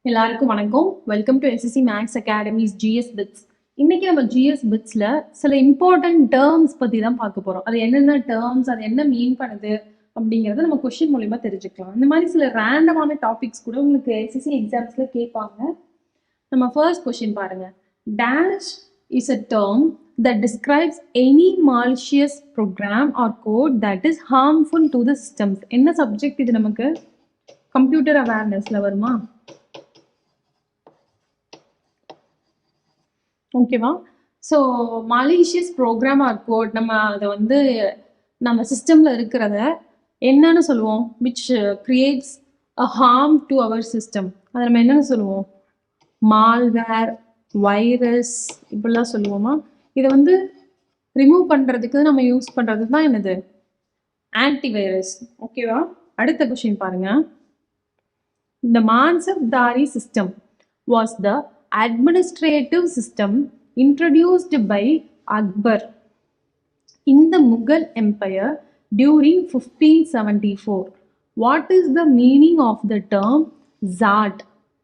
எல்லாருக்கும் வணக்கம். Welcome to SSC maths academy's GS bits. இன்னைக்கு நம்ம ஜிஎஸ் பிட்ஸ்ல சில இம்பார்ட்டன்ட் டேர்ம்ஸ் பத்தி தான் பார்க்க போறோம். அது என்னென்ன டேர்ம்ஸ், அது என்ன மீன் பண்ணுது அப்படிங்கறத நம்ம கொஸ்டின் மூலியமா தெரிஞ்சுக்கலாம். இந்த மாதிரி சில ரேண்டமான டாபிக்ஸ் கூட உங்களுக்கு எஸ்எஸ்சி எக்ஸாம்ஸ்ல கேட்பாங்க. நம்ம ஃபர்ஸ்ட் கொஸ்டின் பாருங்க. Dash is a term that describes any malicious program or code that is harmful to the systems. என்ன சப்ஜெக்ட் இது? நமக்கு கம்ப்யூட்டர் அவேர்னஸ்ல வருமா? ஓகேவா? So malicious program or code, நம்ம அதை வந்து நம்ம சிஸ்டமில் இருக்கிறத என்னன்னு சொல்லுவோம்? Which creates a harm to our system. அதை நம்ம என்னன்னு சொல்லுவோம்? மால்வேர், வைரஸ், இப்படிலாம் சொல்லுவோமா? இதை வந்து ரிமூவ் பண்ணுறதுக்கு நம்ம யூஸ் பண்ணுறது தான் என்னது? ஆன்டிவைரஸ். ஓகேவா? அடுத்த கொஸ்டின் பாருங்க. The Mansabdari system was the administrative system introduced by Akbar in the Mughal Empire during 1574. What is the meaning of the term Zat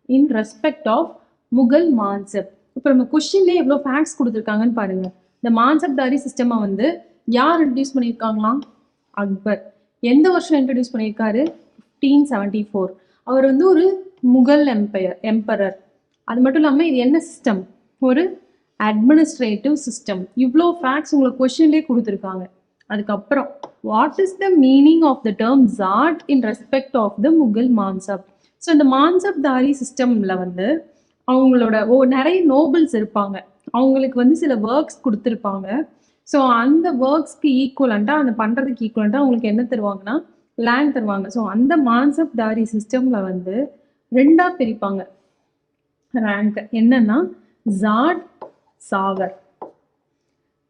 in respect of Mughal Mansab? இப்போ நம்ம கொஸ்டின்லேயே எவ்வளோ facts கொடுத்துருக்காங்கன்னு பாருங்க. இந்த மான்சப்தாரி சிஸ்டமை வந்து யார் இன்ட்ரடியூஸ் பண்ணியிருக்காங்களாம்? அக்பர். எந்த வருஷம் இன்ட்ரடியூஸ் பண்ணியிருக்காரு? 1574. அவர் வந்து ஒரு முகல் எம்பரர். அது மட்டும் இல்லாமல் இது என்ன சிஸ்டம்? ஒரு அட்மினிஸ்ட்ரேட்டிவ் சிஸ்டம். இவ்வளோ ஃபேக்ட்ஸ் உங்களுக்கு கொஸ்டின்லேயே கொடுத்துருக்காங்க. அதுக்கப்புறம் what is the meaning of the term zat in respect of the Mughal mansab? So இந்த மான்சப்தாரி சிஸ்டமில் வந்து அவங்களோட நிறைய நோபல்ஸ் இருப்பாங்க. அவங்களுக்கு வந்து சில ஒர்க்ஸ் கொடுத்துருப்பாங்க. ஸோ அந்த ஒர்க்ஸ்க்கு ஈக்குவலண்ட்டாக, அந்த பண்ணுறதுக்கு ஈக்குவலண்ட்டாக அவங்களுக்கு என்ன தருவாங்கன்னா லேண்ட் தருவாங்க. ஸோ அந்த மான்சப்தாரி சிஸ்டமில் வந்து ரெண்டாக பிரிப்பாங்க ரேங்க். என்னன்னா ஜாட், சாவர்.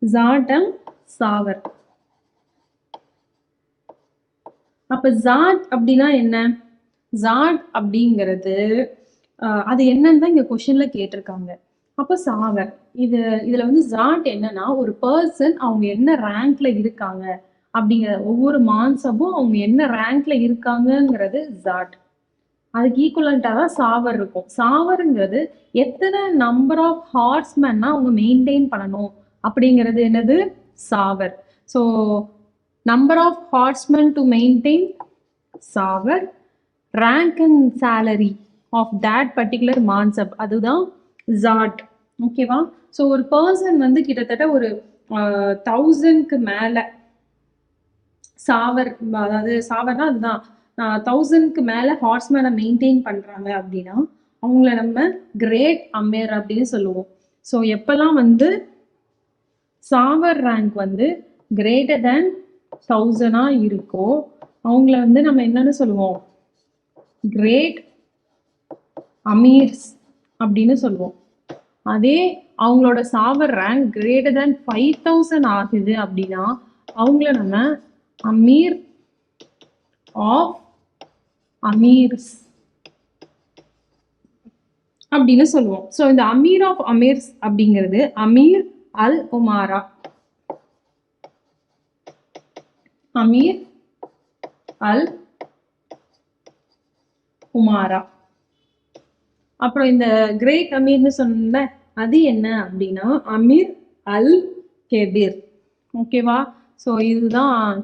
ஜாட் அண்ட் சாவர். அப்ப ஜாட் அப்படின்னா என்ன? ஜாட் அப்படிங்கிறது அது என்னன்னு தான் இங்க கொஸ்டின்ல கேட்டிருக்காங்க. அப்ப சாவர் இதுல வந்து ஜாட் என்னன்னா ஒரு பர்சன் அவங்க என்ன ரேங்க்ல இருக்காங்க அப்படிங்கிற, ஒவ்வொரு மான்சபும் அவங்க என்ன ரேங்க்ல இருக்காங்கங்கிறது ஜாட். அதுக்கு ஈக்குவலண்டா தான் சாவர் இருக்கும். சாவருங்கிறது எத்தனை நம்பர் ஆஃப் ஹார்ஸ்மேன்னா அவங்க மெயின்டைன் பண்ணணும் அப்படிங்கிறது என்னது? Sawar. So number of horsemen to maintain sawar. Rank and salary of that particular mansab, அதுதான் ஜாட். ஓகேவா? ஸோ ஒரு பர்சன் வந்து கிட்டத்தட்ட ஒரு 1000க்கு மேல சாவர், அதாவது சாவர்னா அதுதான் 1000க்கு மேல ஹார்ஸ்மேனை மெயின்டைன் பண்றாங்க அப்படின்னா அவங்கள நம்ம கிரேட் அமீர் அப்படின்னு சொல்லுவோம். ஸோ எப்பெல்லாம் வந்து சாவர் ரேங்க் வந்து கிரேட்டர் தேன் 1000 இருக்கோ அவங்கள வந்து நம்ம என்னன்னு சொல்லுவோம்? கிரேட் அமீர்ஸ் அப்படின்னு சொல்லுவோம். அதே அவங்களோட சாவர் ரேங்க் கிரேட்டர் தேன் 5000 ஆகுது அப்படின்னா அவங்கள நம்ம அமீர் ஆஃப் அமீர்ஸ் அப்படின்னு சொல்லுவோம். ஸோ இந்த அமீர் ஆஃப் அமீர்ஸ் அப்படிங்கிறது அமீர் அல் உமாரா. அமீர் அல் உமாரா. அப்புறம் இந்த கிரேட் அமீர்னு சொன்ன அது என்ன அப்படின்னா அமீர் அல் கெபீர். ஓகேவா? ஸோ இதுதான்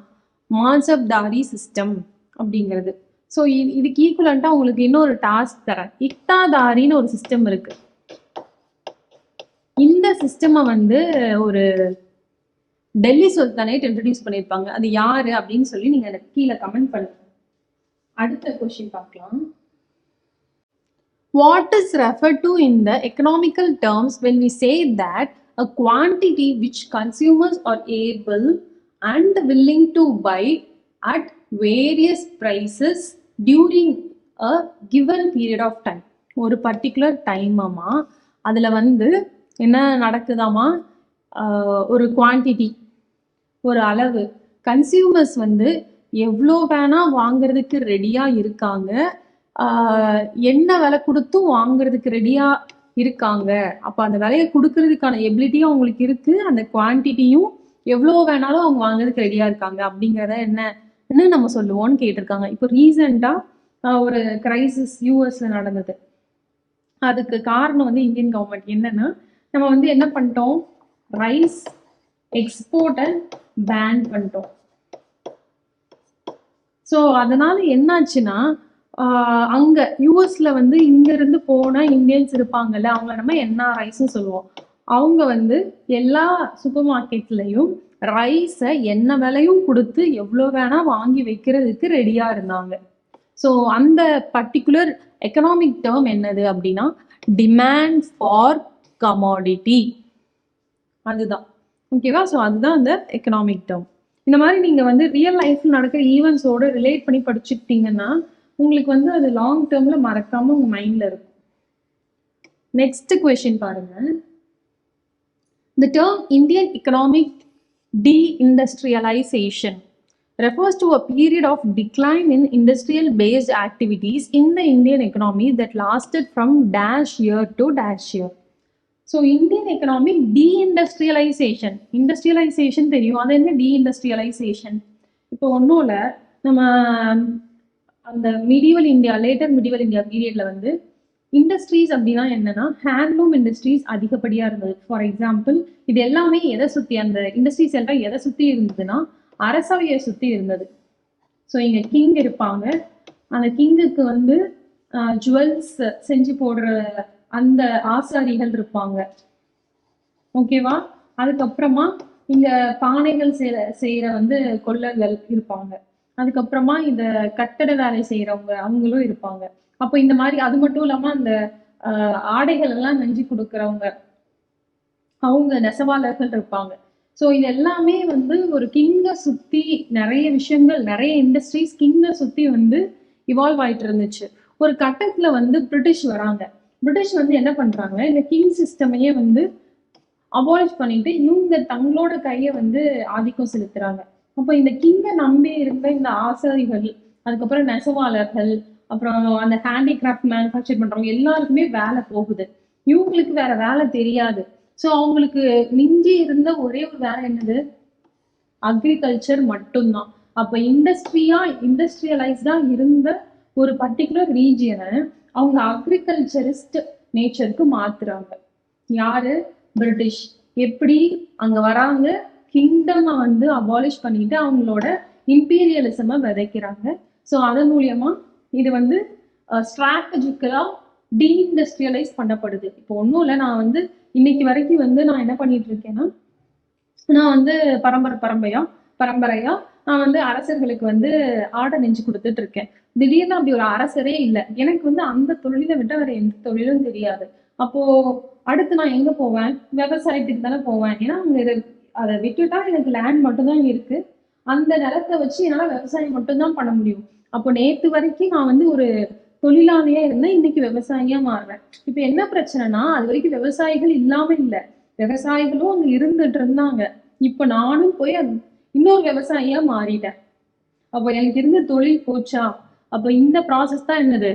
மான்சப்தாரி சிஸ்டம் அப்படிங்கிறது. ஸோ இதுக்கு ஈக்குவலண்டா உங்களுக்கு இன்னொரு டாஸ்க் தரேன். இக்தாதாரின்னு ஒரு சிஸ்டம் இருக்கு. இந்த சிஸ்டமை வந்து ஒரு டெல்லி சுல்தானேட் இன்ட்ரடியூஸ் பண்ணியிருப்பாங்க. அது யாரு அப்படின்னு சொல்லி நீங்க எனக்கு கீழே கமெண்ட் பண்ணுங்க. அடுத்த கொஸ்டின் பார்க்கலாம். What is referred to in the economical terms when we say that a quantity which consumers are able and willing to buy at various prices during a given period of time? ஒரு particular டைமாமா அதுல வந்து என்ன நடக்குதாமா? ஒரு quantity, ஒரு அளவு, consumers வந்து எவ்வளோ வேணா வாங்குறதுக்கு ரெடியா இருக்காங்க, என்ன விலை கொடுத்தும் வாங்குறதுக்கு ரெடியா இருக்காங்க. அப்ப அந்த விலையை கொடுக்கறதுக்கான எபிலிட்டியும் அவங்களுக்கு இருக்கு, அந்த குவான்டிட்டியும் எவ்வளோ வேணாலும் அவங்க வாங்குறதுக்கு ரெடியா இருக்காங்க அப்படிங்கிறத என்ன நம்ம சொல்லுவோம்னு கேட்டிருக்காங்க. இப்போ ரீசெண்டா ஒரு கிரைசிஸ் யூஎஸ்ல நடந்தது. அதுக்கு காரணம் வந்து இந்தியன் கவர்மெண்ட் என்னன்னா, நம்ம வந்து என்ன பண்ணிட்டோம், ரைஸ் எக்ஸ்போர்ட்டை பேன் பண்ணிட்டோம். ஸோ அதனால என்னாச்சுன்னா, அங்க யூஎஸ்ல வந்து இங்க இருந்து போன இந்தியன்ஸ் இருப்பாங்கல்ல, அவங்கள நம்ம என்ஆர்ஐஸ்ன்னு சொல்லுவோம். அவங்க வந்து எல்லா சூப்பர் மார்க்கெட்லயும் ரைஸை என்ன விலையும் கொடுத்து எவ்வளோ வேணா வாங்கி வைக்கிறதுக்கு ரெடியா இருந்தாங்க. ஸோ அந்த பர்டிகுலர் எக்கனாமிக் டேர்ம் என்னது அப்படின்னா டிமாண்ட் ஃபார் கமாடிட்டி, அதுதான். ஓகேவா? ஸோ அதுதான் அந்த எக்கனாமிக் டேர்ம். இந்த மாதிரி நீங்க வந்து ரியல் லைஃப்ல நடக்கிற ஈவெண்ட்ஸோட ரிலேட் பண்ணி படிச்சுக்கிட்டீங்கன்னா உங்களுக்கு வந்து அது லாங் டேர்ம்ல மறக்காம உங்க மைண்ட்ல இருக்கும். நெக்ஸ்ட் கொஸ்டின் பாருங்க. The term Indian economic deindustrialization refers to a period of decline in industrial-based activities in the Indian economy that lasted from dash year to dash year. So Indian economic deindustrialization, industrialization தெரியும், அது என்ன deindustrialization? இப்போ ஒன்றும் இல்லை, நம்ம அந்த medieval India, later medieval India பீரியட்ல வந்து இண்டஸ்ட்ரீஸ் அப்படின்னா என்னன்னா ஹேண்ட்லூம் இண்டஸ்ட்ரீஸ் அதிகப்படியா இருந்தது. ஃபார் எக்ஸாம்பிள் இது எல்லாமே எதை சுத்தி, அந்த இண்டஸ்ட்ரீஸ் எல்லாம் எதை சுத்தி இருந்ததுன்னா அரசவையை சுத்தி இருந்தது. ஸோ இங்க கிங் இருப்பாங்க, அந்த கிங்குக்கு வந்து ஜுவல்ஸ் செஞ்சு போடுற அந்த ஆசாரிகள் இருப்பாங்க. ஓகேவா? அதுக்கப்புறமா இங்க பானைகள் செய்யற வந்து கொல்லர்கள் இருப்பாங்க. அதுக்கப்புறமா இந்த கட்டட வேலை செய்யறவங்க அவங்களும் இருப்பாங்க. அப்போ இந்த மாதிரி அது மட்டும் இல்லாம அந்த ஆடைகள் எல்லாம் நெஞ்சு கொடுக்கறவங்க அவங்க நெசவாளர்கள் இருப்பாங்க. ஸோ இது எல்லாமே வந்து ஒரு கிங்கை சுத்தி நிறைய விஷயங்கள், நிறைய இண்டஸ்ட்ரீஸ் கிங்கை சுத்தி வந்து இவால்வ் ஆயிட்டு இருந்துச்சு. ஒரு கட்டத்துல வந்து பிரிட்டிஷ் வராங்க. பிரிட்டிஷ் வந்து என்ன பண்றாங்க, இந்த கிங் சிஸ்டமையே வந்து அபாலிஷ் பண்ணிட்டு இவங்க தங்களோட கையை வந்து ஆதிக்கம் செலுத்துறாங்க. அப்போ இந்த கிங்கை நம்பி இருந்த இந்த ஆசாரிகள், அதுக்கப்புறம் நெசவாளர்கள், அப்புறம் அந்த ஹேண்டிகிராஃப்ட் மேனுஃபேக்சர் பண்றவங்க எல்லாருக்குமே வேலை போகுது. இவங்களுக்கு வேற வேலை தெரியாது. ஸோ அவங்களுக்கு மிஞ்சி இருந்த ஒரே ஒரு வேலை என்னது, அக்ரிகல்ச்சர் மட்டும்தான். அப்ப இண்டஸ்ட்ரியலைஸ்டா இருந்த ஒரு பர்டிகுலர் ரீஜியனை அவங்க அக்ரிகல்ச்சரிஸ்ட் நேச்சருக்கு மாத்துறாங்க. யாரு? பிரிட்டிஷ். எப்படி அங்க வராங்க, கிங்டம் வந்து அபாலிஷ் பண்ணிட்டு அவங்களோட இம்பீரியலிசம விதைக்கிறாங்க. ஸோ அதன் மூலியமா இது வந்து ஸ்ட்ராட்டஜிக்கலா டீஇண்டஸ்ட்ரியலைஸ் பண்ணப்படுது. இப்போ ஒன்றும் இல்லை, நான் வந்து இன்னைக்கு வரைக்கும் வந்து நான் என்ன பண்ணிட்டு இருக்கேன்னா, நான் வந்து பரம்பரையா நான் வந்து அரசர்களுக்கு வந்து ஆடை நெஞ்சு கொடுத்துட்டு இருக்கேன். திடீர்னு அப்படி ஒரு அரசரே இல்லை, எனக்கு வந்து அந்த தொழிலை விட்டு வேற எந்த தொழிலும் தெரியாது. அப்போ அடுத்து நான் எங்க போவேன்? விவசாயத்துக்கு தானே போவேன். ஏன்னா அங்க அதை விட்டுட்டா எனக்கு லேண்ட் மட்டும்தான் இருக்கு, அந்த நிலத்தை வச்சு என்னால விவசாயம் மட்டும்தான் பண்ண முடியும். அப்போ நேத்து வரைக்கும் நான் வந்து ஒரு தொழிலாளியா இருந்தேன், இன்னைக்கு விவசாயியா மாறுறேன். இப்ப என்ன பிரச்சனைனா, அது வரைக்கும் விவசாயிகள் இல்லாம இல்ல, விவசாயிகளும் அங்க இருந்துட்டு இருந்தாங்க. இப்ப நானும் போய் இன்னொரு விவசாயியா மாறிட்டேன். அப்ப எனக்கு இருந்த தொழில் போச்சா? அப்ப இந்த ப்ராசஸ் தான் என்னது,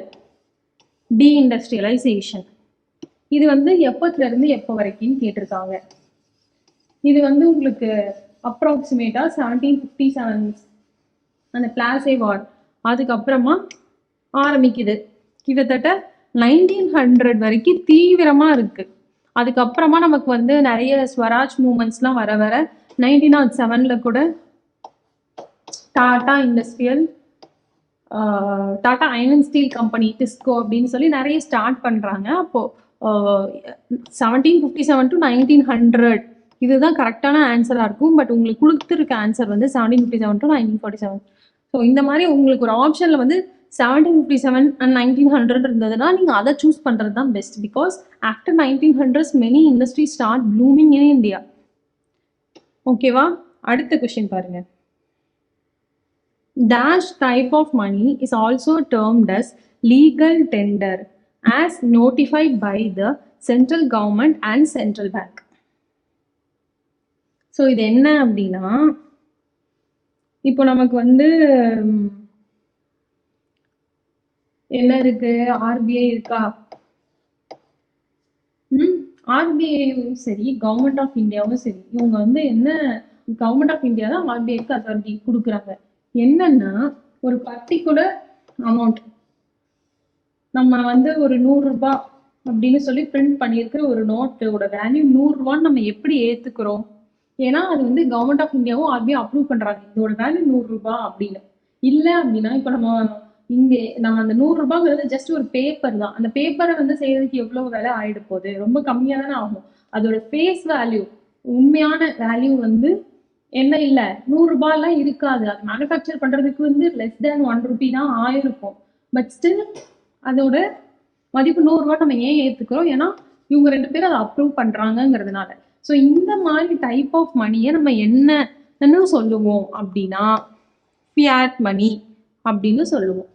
டீஇண்டஸ்ட்ரியலைசேஷன். இது வந்து எப்பத்துல இருந்து எப்ப வரைக்கும் கேட்டிருக்காங்க. இது வந்து உங்களுக்கு அப்ராக்சிமேட்டா 1757 அந்த பிளாசே வார் அதுக்கப்புறமா ஆரம்பிக்குது. கிட்டத்தட்ட 1900 வரைக்கும் தீவிரமா இருக்கு. அதுக்கப்புறமா நமக்கு வந்து நிறைய ஸ்வராஜ் மூமெண்ட்ஸ்லாம் வர 1907 கூட Tata industrial, Tata iron and Steeles company, disco அப்படின்னு சொல்லி நிறைய ஸ்டார்ட் பண்றாங்க. அப்போ 1757 to 1900 இதுதான் கரெக்டான ஆன்சரா இருக்கும். பட் உங்களுக்கு கொடுத்துருக்க ஆன்சர் வந்து 1757 to 1947. ஸோ இந்த மாதிரி உங்களுக்கு ஒரு ஆப்ஷன்ல வந்து 1757 and 1900 இருந்ததுன்னா நீங்க அதை சூஸ் பண்றது தான் best. Because after 1900s many industries start blooming in India. ஓகேவா? அடுத்த கொஸ்டின் பாருங்க. Dash type of money is also termed as legal tender as notified by the central government and central bank. So இது என்ன அப்படின்னா, இப்போ நமக்கு வந்து என்ன இருக்கு, ஆர்பிஐ இருக்கா. ஆர்பிஐயும் சரி கவர்மெண்ட் ஆஃப் இந்தியாவும் சரி, இவங்க வந்து என்ன, கவர்மெண்ட் ஆஃப் இந்தியா தான் ஆர்பிஐக்கு அத்தாரிட்டி கொடுக்குறாங்க. என்னன்னா ஒரு பர்டிகுலர் அமௌண்ட், நம்ம வந்து ஒரு 100 ரூபாய் அப்படின்னு சொல்லி பிரிண்ட் பண்ணியிருக்கிற ஒரு நோட்டோட வேல்யூ 100 ரூபான்னு நம்ம எப்படி ஏத்துக்கிறோம்? ஏன்னா அது வந்து கவர்மெண்ட் ஆஃப் இந்தியாவும் ஆர்பிஐ அப்ரூவ் பண்றாங்க இதோட வேல்யூ 100 ரூபாய் அப்படின்னு. இல்ல அப்படின்னா இப்ப நம்ம அந்த 100 ரூபாங்கிறது ஜஸ்ட் ஒரு பேப்பர் தான். அந்த பேப்பரை வந்து செய்யறதுக்கு எவ்வளவு விலை ஆயிட போகுது? ரொம்ப கம்மியா தானே ஆகும். அதோட ஃபேஸ் வேல்யூ, உண்மையான வேல்யூ வந்து என்ன இல்ல 100 ரூபாய்லாம் இருக்காது. அது மேனுஃபேக்சர் பண்றதுக்கு வந்து லெஸ் தேன் 1 ரூபி தான் ஆயிருக்கும். பட் ஸ்டில் அதோட மதிப்பு 100 ரூபாய் நம்ம ஏன் ஏத்துக்கிறோம்? ஏன்னா இவங்க 2 பேரும் அதை அப்ரூவ் பண்றாங்கிறதுனால. ஸோ இந்த மாதிரி டைப் ஆஃப் மணியை நம்ம என்னன்னு சொல்லுவோம் அப்படின்னா ஃபியாட் மணி அப்படின்னு சொல்லுவோம்.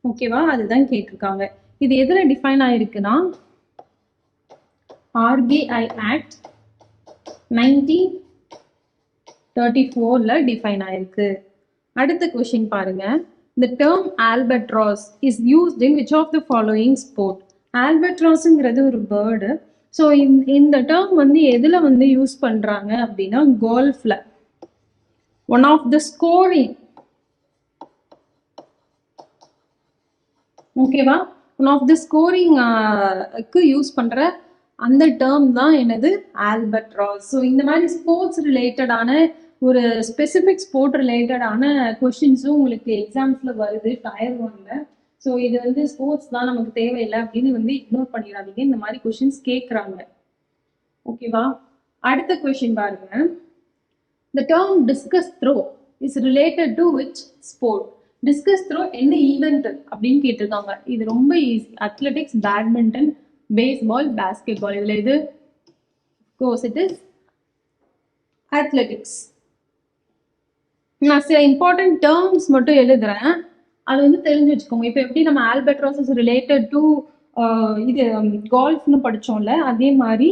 ஓகேவா? அதுதான் கேட்டிருக்காங்க. இது எதுல டிஃபைன் ஆயிருக்குன்னா ஆர்பிஐ ஆக்ட் 1934ல டிஃபைன் ஆயிருக்கு. அடுத்த கொஸ்டின் பாருங்க. The term albatross is used in which of the following sport? albatrossங்கிறது ஒரு பேர்டு. ஸோ இந்த டேர்ம் வந்து எதுல வந்து யூஸ் பண்றாங்க அப்படின்னா கோல்ஃப்ல. ஒன் ஆஃப் த ஸ்கோரிங், ஓகேவா, ஒன் ஆஃப் த ஸ்கோரிங்க்கு யூஸ் பண்ற அந்த டேர்ம் தான் என்னது ஆல்பட்ராஸ். ஸோ இந்த மாதிரி ஸ்போர்ட்ஸ் ரிலேட்டடான ஒரு ஸ்பெசிஃபிக் ஸ்போர்ட் ரிலேட்டடான கொஸ்டின்ஸும் உங்களுக்கு எக்ஸாம்ஸ்ல வருது டயர் 1ல. ஸோ இது வந்து ஸ்போர்ட்ஸ் தான், நமக்கு தேவையில்லை அப்படின்னு வந்து இக்னோர் பண்ணிடாதீங்க. இந்த மாதிரி கொஸ்டின்ஸ் கேட்குறாங்க. ஓகேவா? அடுத்த கொஸ்டின் பாருங்க. The term discus throw is related to which sport? Discus throw என்ன ஈவெண்ட் அப்படின்னு கேட்டிருக்காங்க. இது ரொம்ப easy. Athletics, badminton, baseball, basketball. இதுல இது கோர்ஸ் இட் இஸ் அத்லெட்டிக்ஸ். நான் சில இம்பார்ட்டன்ட் டேர்ம்ஸ் மட்டும் எழுதுறேன், அது வந்து தெரிஞ்சு வச்சுக்கோங்க. இப்போ எப்படி நம்ம ஆல்பட்ராஸ் இஸ் ரிலேட்டட் டு இது கோல்ஃப்னு படிச்சோம்ல, அதே மாதிரி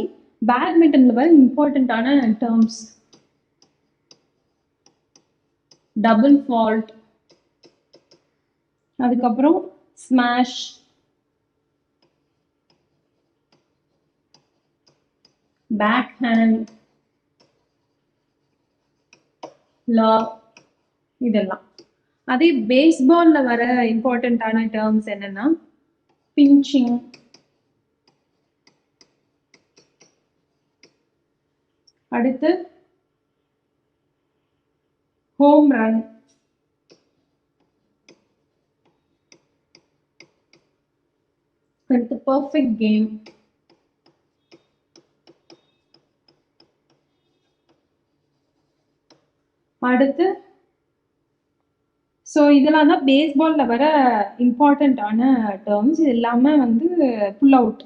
பேட்மிண்டன்ல வர இம்பார்ட்டன்டான டேர்ம்ஸ் டபுள் ஃபால்ட், அதுக்கப்புறம் ஸ்மாஷ், பேக் ஹேண்ட், லவ், இதெல்லாம். அதே பேஸ்பால்ல வர இம்பார்ட்டன்டான டேர்ம்ஸ் என்னன்னா பிஞ்சிங், அடுத்து ஹோம் ரன், அடுத்து பர்ஃபெக்ட் கேம், அடுத்து ஸோ இதெல்லாம் தான் பேஸ்பால்ல வர இம்பார்ட்டன்டான டேர்ம்ஸ். இது இல்லாம வந்து புல் அவுட்.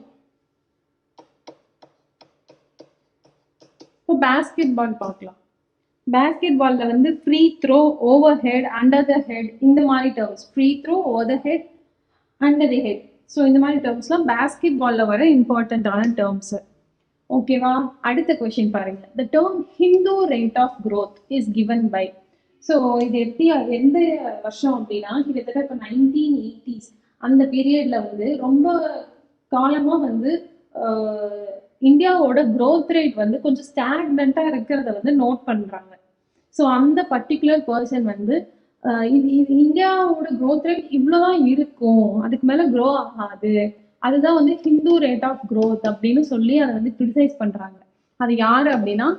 இப்போ பேஸ்கெட் பால் பார்க்கலாம். பேஸ்கெட் பால்ல வந்து free throw, over head, under the head, இந்த மாதிரி terms. Free throw, over the head, under the head. So இந்த மாதிரி டேர்ம்ஸ்லாம் பேஸ்கெட் பால்ல வர இம்பார்ட்டன்டான டேர்ம்ஸ். ஓகேவா? அடுத்த கொஸ்டின் பாருங்க. The term Hindu rate of growth is given by. So இது எப்படி எந்த வருஷம் அப்படின்னா கிட்டத்தட்ட இப்போ 1980s அந்த பீரியட்ல வந்து ரொம்ப காலமா வந்து இந்தியாவோட க்ரோத் ரேட் வந்து கொஞ்சம் ஸ்டாக்னண்டா இருக்கிறத வந்து நோட் பண்றாங்க. ஸோ அந்த பர்டிகுலர் பர்சன் வந்து இந்தியாவோட க்ரோத் ரேட் இவ்வளவுதான் இருக்கும், அதுக்கு மேல க்ரோ ஆகாது, அதுதான் வந்து ஹிந்து ரேட் ஆஃப் க்ரோத் அப்படின்னு சொல்லி அதை வந்து கிரிட்டிசைஸ் பண்றாங்க. அது யாரு அப்படின்னா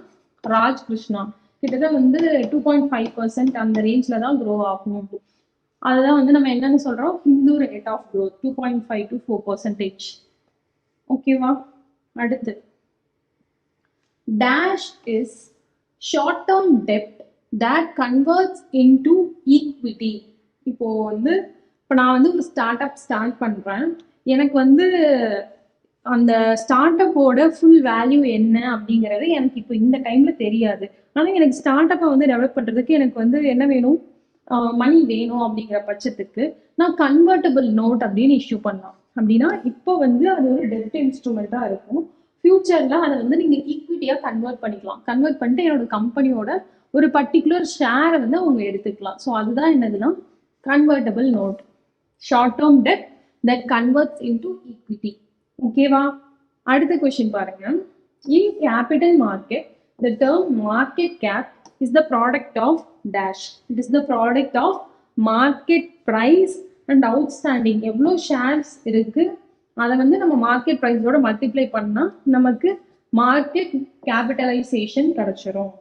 ராஜ் கிருஷ்ணா. கிட்டத்தட்ட வந்து 2.5% அந்த ரேஞ்ச்ல தான் க்ரோ ஆகும். அதுதான் வந்து நம்ம என்னன்னு சொல்றோம், Hindu rate of growth 2.5 to 4%. ஓகேவா? அடுத்து டேஷ் இஸ் ஷார்ட் டேர்ம் டெப்ட் that converts into equity. இப்போ வந்து இப்போ நான் வந்து ஒரு ஸ்டார்ட் அப் ஸ்டார்ட் பண்றேன். எனக்கு வந்து அந்த ஸ்டார்ட் அப்போட ஃபுல் வேல்யூ என்ன அப்படிங்கிறது எனக்கு இப்போ இந்த டைம்ல தெரியாது. ஆனால் எனக்கு ஸ்டார்ட் அப்பை வந்து டெவலப் பண்றதுக்கு எனக்கு வந்து என்ன வேணும், மணி வேணும். அப்படிங்கிற பட்சத்துக்கு நான் கன்வெர்ட்டபிள் நோட் அப்படின்னு இஷ்யூ பண்ணலாம். அப்படின்னா இப்போ வந்து அது ஒரு டெப்ட் இன்ஸ்ட்ருமெண்டா இருக்கும். ஃபியூச்சர்ல அதை வந்து நீங்க ஈக்விட்டியா கன்வெர்ட் பண்ணிக்கலாம். கன்வெர்ட் பண்ணிட்டு என்னோட கம்பெனியோட ஒரு பர்டிகுலர் ஷேரை வந்து அவங்க எடுத்துக்கலாம். ஸோ அதுதான் என்னதுன்னா convertible note, short term debt that converts into equity. ஓகேவா? அடுத்த கொஸ்டின் பாருங்க. In capital market the term market cap is the product of dash. It is the product of market price and outstanding. எவ்வளோ shares இருக்கு அதை வந்து நம்ம market ப்ரைஸோட multiply பண்ணா நமக்கு மார்க்கெட் கேபிட்டலைசேஷன் கிடைச்சிரும்.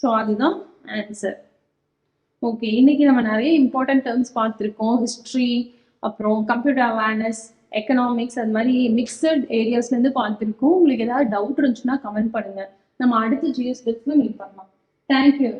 ஸோ அதுதான் ஆன்சர். ஓகே, இன்னைக்கு நம்ம நிறைய இம்பார்ட்டன்ட் டேர்ம்ஸ் பார்த்துருக்கோம். ஹிஸ்ட்ரி, அப்புறம் கம்ப்யூட்டர் அவேர்னஸ், எக்கனாமிக்ஸ், அது மாதிரி மிக்சட் ஏரியாஸ்லேருந்து பார்த்துருக்கோம். உங்களுக்கு ஏதாவது டவுட் இருந்துச்சுன்னா கமெண்ட் பண்ணுங்க. நம்ம அடுத்த ஜிஎஸ் பிட்ஸ்ல மீட் பண்ணலாம். தேங்க்யூ.